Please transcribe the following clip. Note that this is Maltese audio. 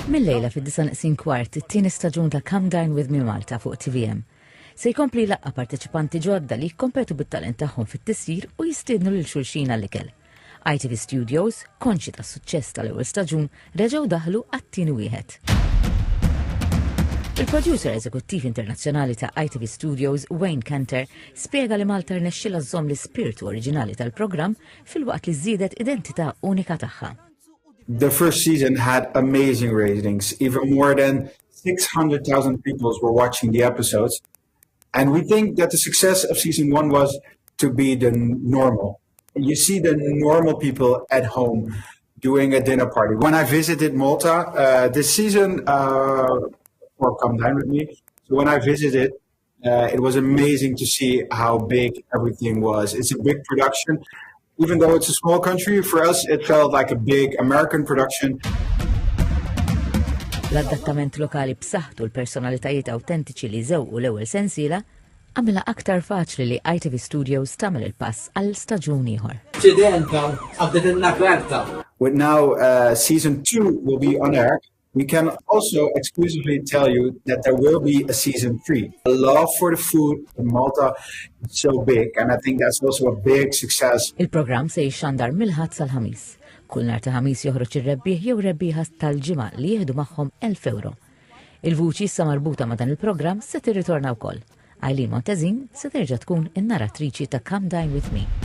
Mill-lejla fid-9:15 it-tieni staġun ta' Come Dine With Me Malta fuq TVM. Se jkompli laqqa parteċipanti ġodda li jkompetu bit-talent tagħhom fit-tissir u jistiednu lil xulxin għall-ikel. ITV Studios, konxi tas-suċċess tal-ewwel staġun, reġgħu daħlu għat-tieni wieħed. Il-producer eżekuttiv internazzjonali ta' ITV Studios, Wayne Cantor, spjega li Malta rnexxilha żżomm l-ispirtu oriġinali tal-programm filwaqt li żiedet identità unika tagħha. The first season had amazing ratings. Even more than 600,000 people were watching the episodes. And we think that the success of season 1 was to be the normal. You see the normal people at home doing a dinner party. When I visited Malta this season, or Come Dine With Me, so when I visited, it was amazing to see how big everything was. It's a big production. Even though it's a small country, for us it felt like a big American production. L-adattament lokali b'saħħtu l-personalitajiet awtentiċi li żewqu l-ewwel sensiela għamilha aktar faċli li ITV Studios tagħmel il-pass għal staġun ieħor. With now season 2 will be on air, we can also exclusively tell you that there will be a season 3. The love for the food in Malta is so big, and I think that's also a big success. Il-programm se jixxandar mill-ħadd sal-ħamis. Kull nhar ta' ħamis joħroġ ir-rebbieħ jew rebbieħa tal-ġimgħa li jieħdu magħhom €1,000. Il-vuċi issa marbuta ma' dan il-programm se tirritorna wkoll. Eileen Montezin se terġa' tkun in-narattriċi ta' Come Dine With Me.